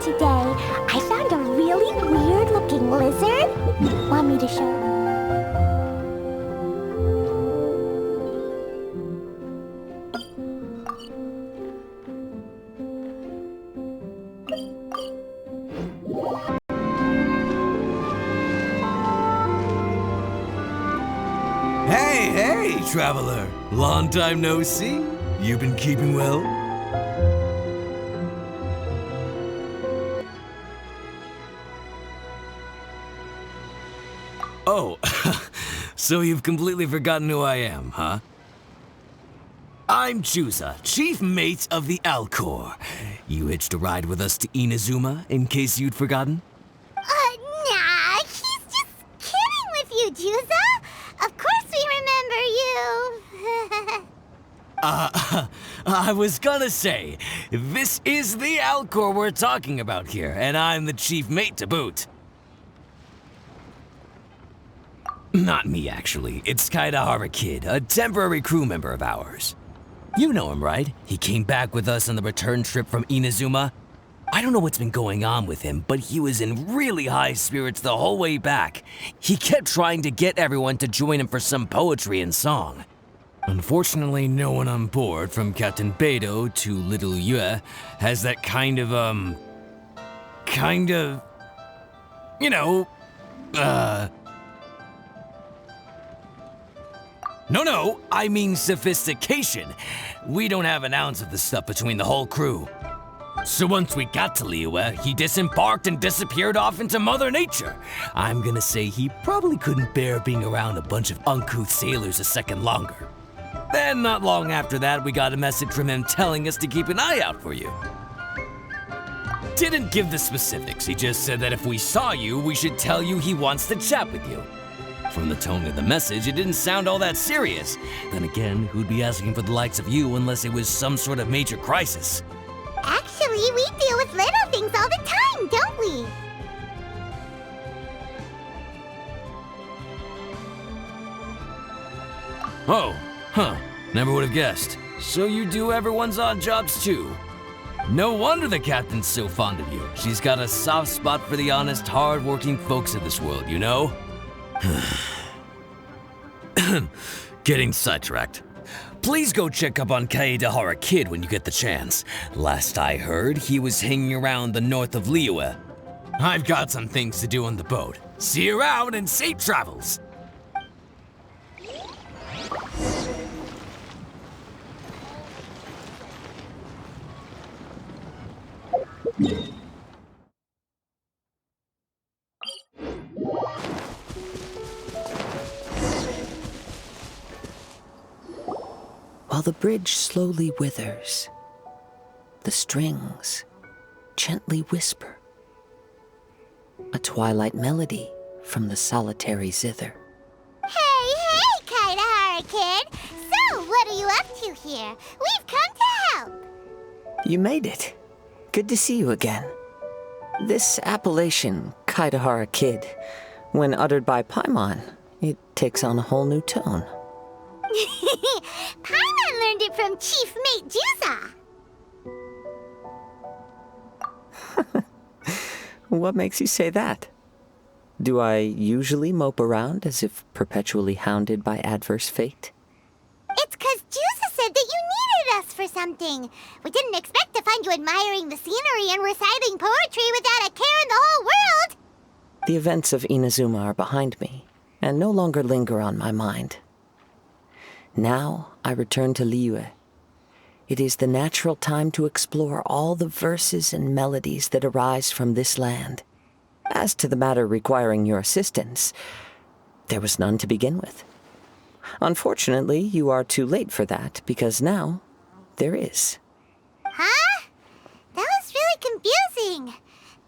today, I found a really weird-looking lizard. Want me to show? Hey, traveler. Long time no see. You been keeping well? Oh, so you've completely forgotten who I am, huh? I'm Juza, Chief Mate of the Alcor. You hitched a ride with us to Inazuma, in case you'd forgotten? Nah, he's just kidding with you, Juza. Of course we remember you. I was gonna say, this is the Alcor we're talking about here, and I'm the Chief Mate to boot. Not me, actually. It's Kazuha Kid, a temporary crew member of ours. You know him, right? He came back with us on the return trip from Inazuma. I don't know what's been going on with him, but he was in really high spirits the whole way back. He kept trying to get everyone to join him for some poetry and song. Unfortunately, no one on board, from Captain Beidou to Little Liyue, has that No, I mean sophistication. We don't have an ounce of the stuff between the whole crew. So once we got to Liyue, he disembarked and disappeared off into Mother Nature. I'm gonna say he probably couldn't bear being around a bunch of uncouth sailors a second longer. Then, not long after that, we got a message from him telling us to keep an eye out for you. Didn't give the specifics, he just said that if we saw you, we should tell you he wants to chat with you. From the tone of the message, it didn't sound all that serious. Then again, who'd be asking for the likes of you unless it was some sort of major crisis? Actually, we deal with little things all the time, don't we? Oh, huh. Never would have guessed. So you do everyone's odd jobs too. No wonder the captain's so fond of you. She's got a soft spot for the honest, hard-working folks of this world, you know? Getting sidetracked. Please go check up on Kazuha Kid when you get the chance. Last I heard, he was hanging around the north of Liyue. I've got some things to do on the boat. See you around and safe travels! While the bridge slowly withers, the strings gently whisper, a twilight melody from the solitary zither. Hey, Kazuha Kid. So, what are you up to here? We've come to help. You made it. Good to see you again. This appellation, Kazuha Kid, when uttered by Paimon, it takes on a whole new tone. Paimon learned it from Chief Mate Juza. What makes you say that? Do I usually mope around as if perpetually hounded by adverse fate? It's 'cause Juza said that you needed us for something. We didn't expect to find you admiring the scenery and reciting poetry without a care in the whole world. The events of Inazuma are behind me, and no longer linger on my mind. Now I return to Liyue. It is the natural time to explore all the verses and melodies that arise from this land. As to the matter requiring your assistance, there was none to begin with. Unfortunately, you are too late for that, because now there is. Huh? That was really confusing.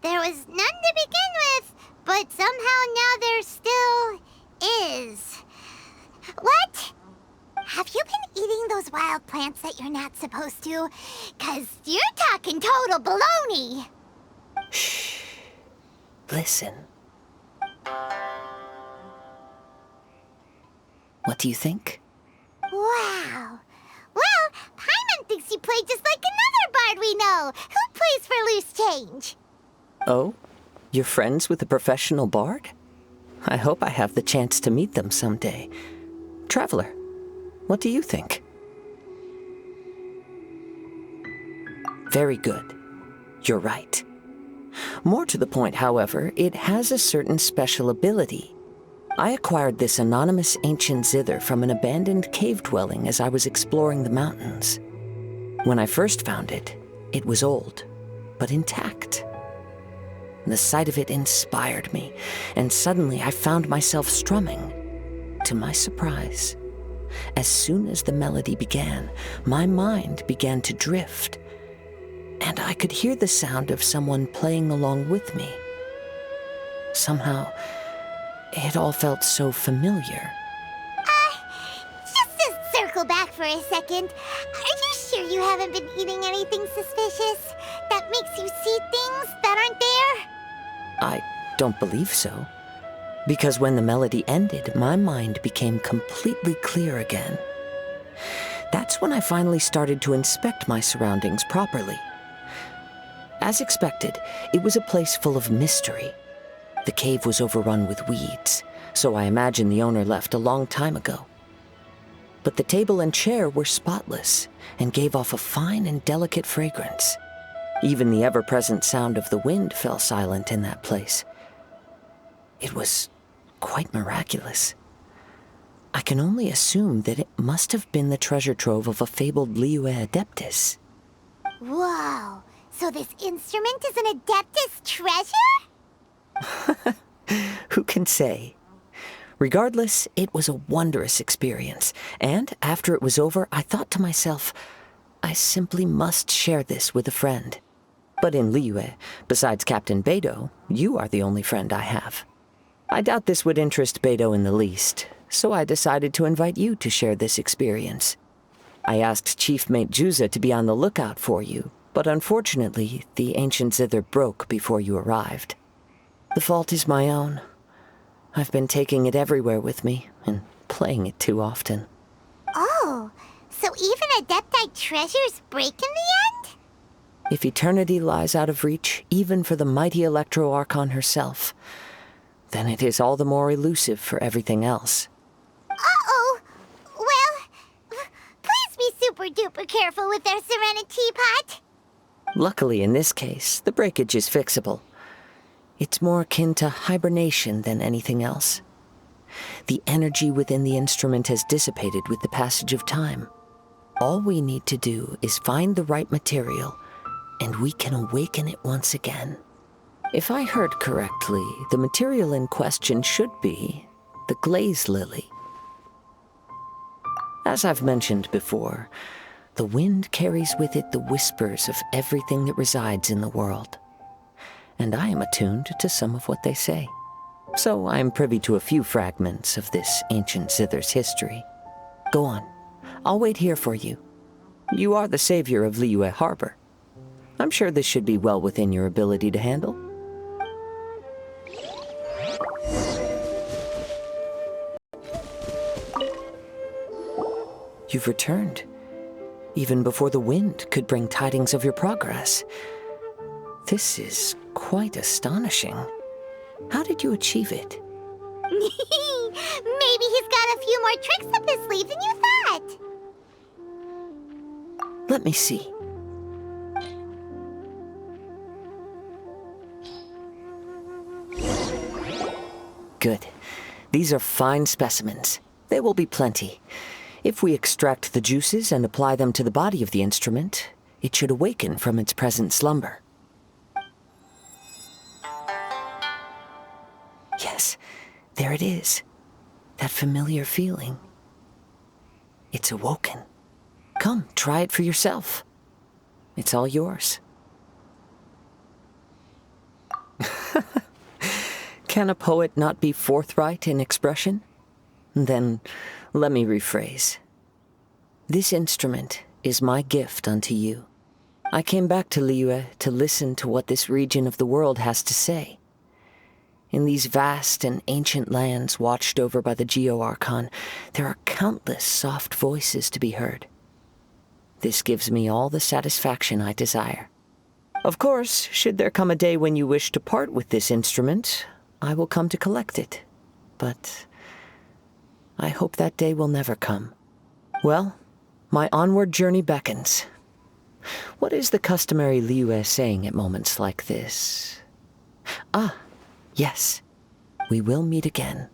There was none to begin with, but somehow now there still is. What? Have you been eating those wild plants that you're not supposed to? 'Cause you're talking total baloney. Shh. Listen. What do you think? Wow. Well, Paimon thinks you play just like another bard we know, who plays for loose change. Oh? You're friends with a professional bard? I hope I have the chance to meet them someday. Traveler, what do you think? Very good. You're right. More to the point, however, it has a certain special ability. I acquired this anonymous Ancient Zither from an abandoned cave dwelling as I was exploring the mountains. When I first found it, it was old, but intact. The sight of it inspired me, and suddenly I found myself strumming. To my surprise, as soon as the melody began, my mind began to drift, and I could hear the sound of someone playing along with me. Somehow, it all felt so familiar. Just to circle back for a second, are you sure you haven't been eating anything suspicious that makes you see things that aren't there? I don't believe so. Because when the melody ended, my mind became completely clear again. That's when I finally started to inspect my surroundings properly. As expected, it was a place full of mystery. The cave was overrun with weeds, so I imagine the owner left a long time ago. But the table and chair were spotless and gave off a fine and delicate fragrance. Even the ever-present sound of the wind fell silent in that place. It was quite miraculous. I can only assume that it must have been the treasure trove of a fabled Liyue Adeptus. Whoa, so this instrument is an Adeptus treasure? Who can say? Regardless, it was a wondrous experience, and after it was over, I thought to myself, I simply must share this with a friend. But in Liyue, besides Captain Beidou, you are the only friend I have. I doubt this would interest Beidou in the least, so I decided to invite you to share this experience. I asked Chief Mate Juza to be on the lookout for you, but unfortunately, the Ancient Zither broke before you arrived. The fault is my own. I've been taking it everywhere with me, and playing it too often. Oh, so even Adeptite treasures break in the end? If eternity lies out of reach, even for the mighty Electro Archon herself, then it is all the more elusive for everything else. Uh-oh. Well, please be super-duper careful with their Serenity Pot. Luckily, in this case, the breakage is fixable. It's more akin to hibernation than anything else. The energy within the instrument has dissipated with the passage of time. All we need to do is find the right material, and we can awaken it once again. If I heard correctly, the material in question should be the Glaze Lily. As I've mentioned before, the wind carries with it the whispers of everything that resides in the world. And I am attuned to some of what they say. So I am privy to a few fragments of this Ancient Zither's history. Go on. I'll wait here for you. You are the savior of Liyue Harbor. I'm sure this should be well within your ability to handle. You've returned, even before the wind could bring tidings of your progress. This is quite astonishing. How did you achieve it? Maybe he's got a few more tricks up his sleeve than you thought. Let me see. Good. These are fine specimens. There will be plenty. If we extract the juices and apply them to the body of the instrument, it should awaken from its present slumber. Yes, there it is. That familiar feeling. It's awoken. Come, try it for yourself. It's all yours. Can a poet not be forthright in expression? Then, let me rephrase. This instrument is my gift unto you. I came back to Liyue to listen to what this region of the world has to say. In these vast and ancient lands watched over by the Geo-Archon, there are countless soft voices to be heard. This gives me all the satisfaction I desire. Of course, should there come a day when you wish to part with this instrument, I will come to collect it. But I hope that day will never come. Well, my onward journey beckons. What is the customary Liyue saying at moments like this? Ah, yes. We will meet again.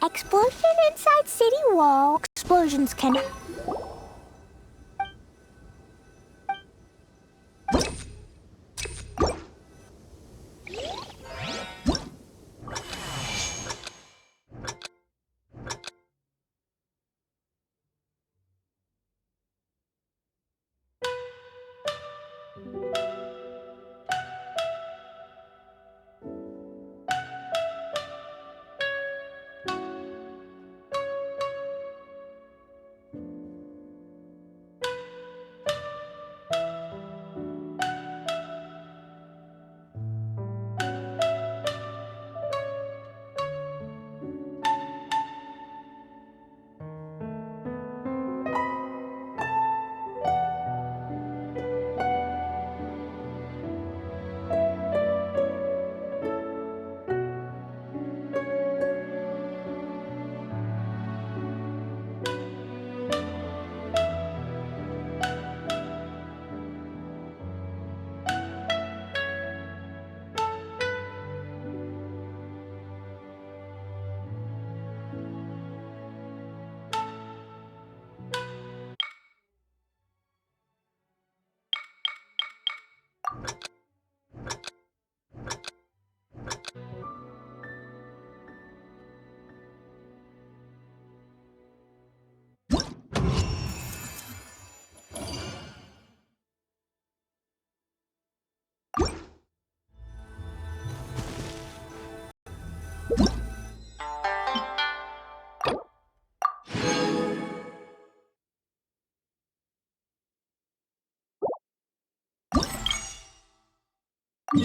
Explosion inside city wall. Explosions can... Do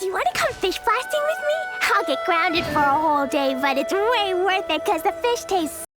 you want to come fish blasting with me? I'll get grounded for a whole day, but it's way worth it because the fish taste